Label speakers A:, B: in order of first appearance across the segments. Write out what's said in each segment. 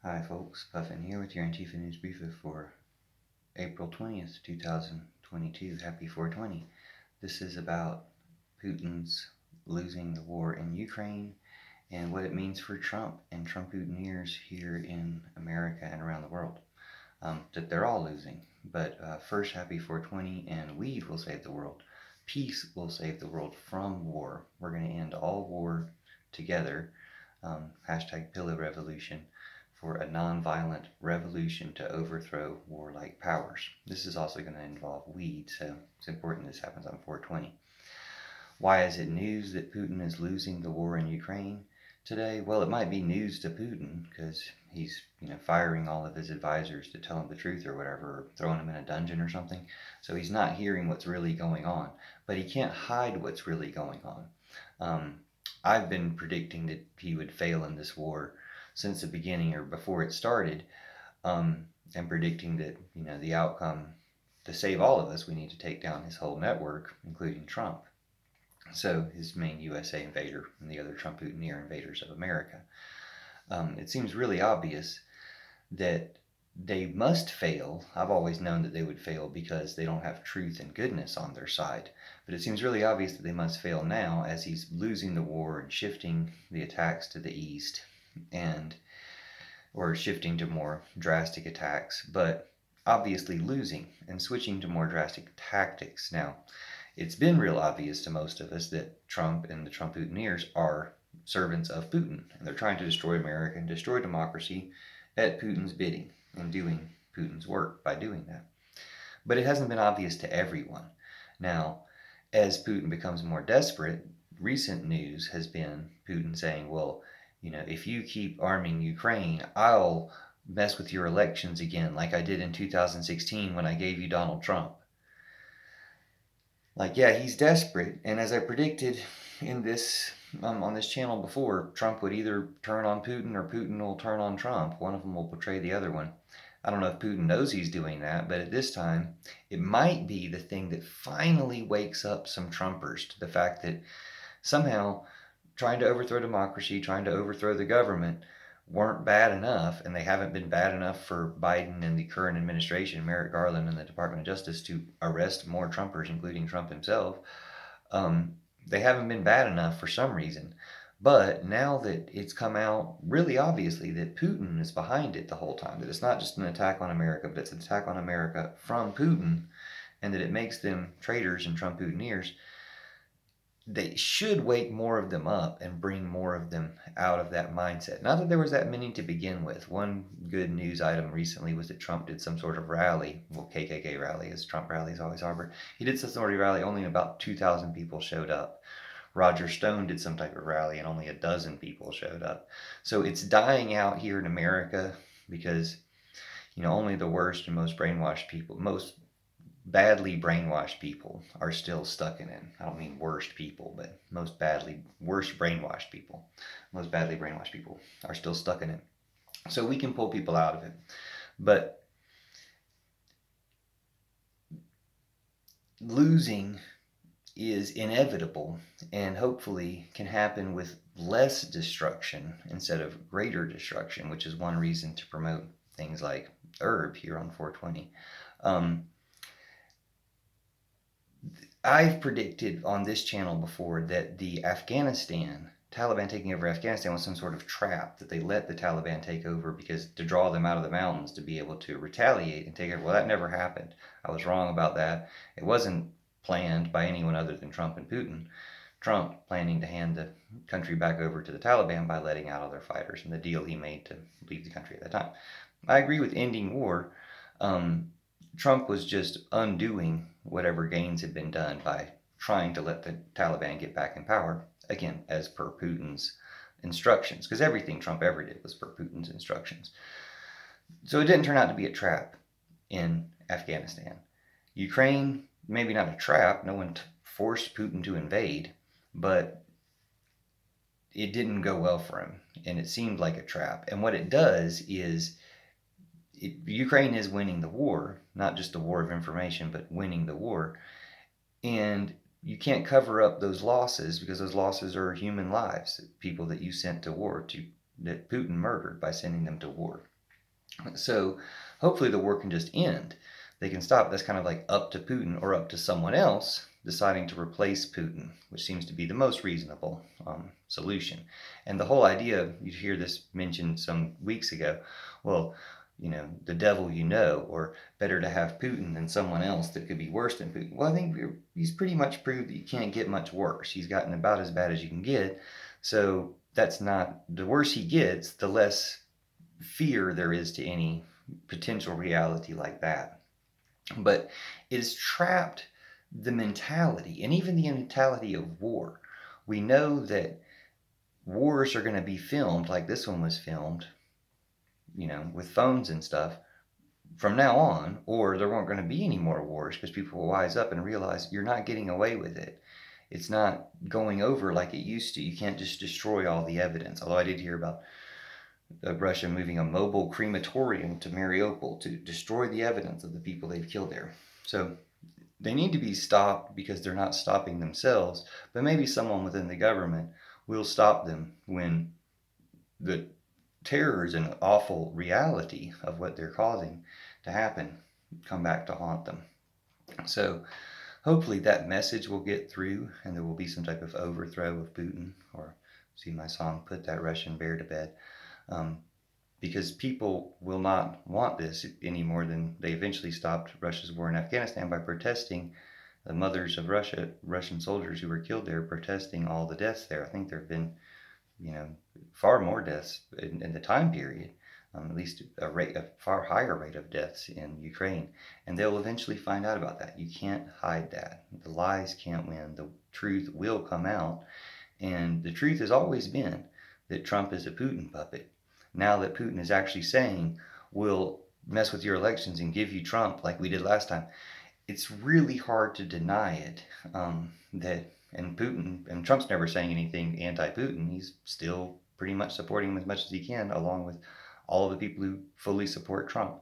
A: Hi folks, Puffin here with your Antifa News Briefa for April 20th, 2022. Happy 420. This is about Putin's losing the war in Ukraine and what it means for Trump and Trump-Putiners here in America and around the world. That they're all losing. But first, happy 420, and weed will save the world. Peace will save the world from war. We're going to end all war together. Hashtag Pillow Revolution, for a non-violent revolution to overthrow warlike powers. This is also going to involve weed, so it's important this happens on 420. Why is it news that Putin is losing the war in Ukraine today? Well, it might be news to Putin because he's firing all of his advisors to tell him the truth or whatever, or throwing him in a dungeon or something. So he's not hearing what's really going on, but he can't hide what's really going on. I've been predicting that he would fail in this war since the beginning or before it started, and predicting that the outcome, to save all of us, we need to take down his whole network, including Trump. So his main USA invader and the other Trump-Putineer invaders of America. It seems really obvious that they must fail. I've always known that they would fail because they don't have truth and goodness on their side. But it seems really obvious that they must fail now as he's losing the war and shifting the attacks to the east, or shifting to more drastic attacks, but obviously losing and switching to more drastic tactics. Now, it's been real obvious to most of us that Trump and the Trump-Putineers are servants of Putin, and they're trying to destroy America and destroy democracy at Putin's bidding and doing Putin's work by doing that. But it hasn't been obvious to everyone. Now, as Putin becomes more desperate, recent news has been Putin saying, well, if you keep arming Ukraine, I'll mess with your elections again like I did in 2016 when I gave you Donald Trump. Yeah, he's desperate, and as I predicted in this on this channel before, Trump would either turn on Putin or Putin will turn on Trump. One of them will betray the other one. I don't know if Putin knows he's doing that, but at this time, it might be the thing that finally wakes up some Trumpers to the fact that somehow trying to overthrow democracy, trying to overthrow the government weren't bad enough, and they haven't been bad enough for Biden and the current administration, Merrick Garland and the Department of Justice, to arrest more Trumpers, including Trump himself. They haven't been bad enough for some reason. But now that it's come out really obviously that Putin is behind it the whole time, that it's not just an attack on America, but it's an attack on America from Putin, and that it makes them traitors and Trump-Putineers, they should wake more of them up and bring more of them out of that mindset. Not that there was that many to begin with. One good news item recently was that Trump did some sort of rally, well, KKK rally, as Trump rallies always are, but he did some sort of rally, only about 2,000 people showed up. Roger Stone did some type of rally and only a dozen people showed up. So it's dying out here in America because, only the worst and most brainwashed people, most badly brainwashed people are still stuck in it. I don't mean worst people, but worst brainwashed people. Most badly brainwashed people are still stuck in it. So we can pull people out of it. But losing is inevitable and hopefully can happen with less destruction instead of greater destruction, which is one reason to promote things like herb here on 420. I've predicted on this channel before that the Taliban taking over Afghanistan was some sort of trap, that they let the Taliban take over because to draw them out of the mountains to be able to retaliate and take over. Well, that never happened. I was wrong about that. It wasn't planned by anyone other than Trump and Putin. Trump planning to hand the country back over to the Taliban by letting out all their fighters, and the deal he made to leave the country at that time. I agree with ending war. Trump was just undoing whatever gains had been done by trying to let the Taliban get back in power, again, as per Putin's instructions, because everything Trump ever did was per Putin's instructions. So it didn't turn out to be a trap in Afghanistan. Ukraine, maybe not a trap. No one forced Putin to invade, but it didn't go well for him, and it seemed like a trap. And what it does is Ukraine is winning the war, not just the war of information, but winning the war. And you can't cover up those losses because those losses are human lives, people that you sent to war to that Putin murdered by sending them to war. So hopefully the war can just end. They can stop. That's kind of like up to Putin or up to someone else deciding to replace Putin, which seems to be the most reasonable solution. And the whole idea, you hear this mentioned some weeks ago, well, the devil or better to have Putin than someone else that could be worse than Putin. Well, I think he's pretty much proved that you can't get much worse. He's gotten about as bad as you can get. So that's not, the worse he gets, the less fear there is to any potential reality like that. But it has trapped the mentality and even the mentality of war. We know that wars are going to be filmed like this one was filmed, with phones and stuff from now on, or there weren't going to be any more wars because people will wise up and realize you're not getting away with it. It's not going over like it used to. You can't just destroy all the evidence. Although I did hear about Russia moving a mobile crematorium to Mariupol to destroy the evidence of the people they've killed there. So they need to be stopped because they're not stopping themselves, but maybe someone within the government will stop them when the terrors and awful reality of what they're causing to happen come back to haunt them. So hopefully that message will get through and there will be some type of overthrow of Putin, or see my song, Put That Russian Bear to Bed. Because people will not want this any more than they eventually stopped Russia's war in Afghanistan by protesting the mothers of Russian soldiers who were killed there, protesting all the deaths there. I think there have been, far more deaths in the time period, at least a far higher rate of deaths in Ukraine. And they'll eventually find out about that. You can't hide that. The lies can't win. The truth will come out. And the truth has always been that Trump is a Putin puppet. Now that Putin is actually saying, we'll mess with your elections and give you Trump like we did last time, it's really hard to deny it. And Trump's never saying anything anti-Putin. He's still pretty much supporting him as much as he can, along with all of the people who fully support Trump.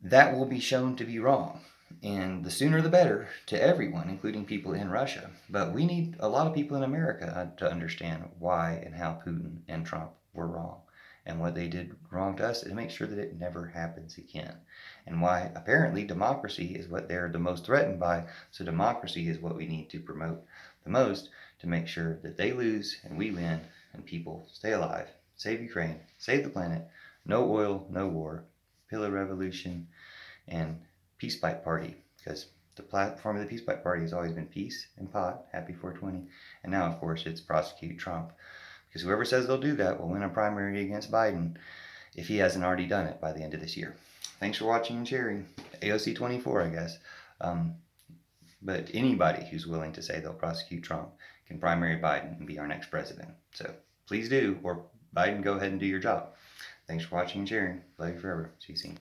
A: That will be shown to be wrong. And the sooner the better to everyone, including people in Russia. But we need a lot of people in America to understand why and how Putin and Trump were wrong, and what they did wrong to us, and make sure that it never happens again. And why apparently democracy is what they're the most threatened by. So democracy is what we need to promote the most to make sure that they lose and we win and people stay alive. Save Ukraine, save the planet, no oil, no war, pillar revolution, and Peace Pipe Party, because the platform of the Peace Pipe Party has always been peace and pot, happy 420, and now, of course, it's prosecute Trump, because whoever says they'll do that will win a primary against Biden if he hasn't already done it by the end of this year. Thanks for watching and sharing. AOC 24, I guess. But anybody who's willing to say they'll prosecute Trump can primary Biden and be our next president. So please do, or Biden, go ahead and do your job. Thanks for watching and sharing. Love you forever. See you soon.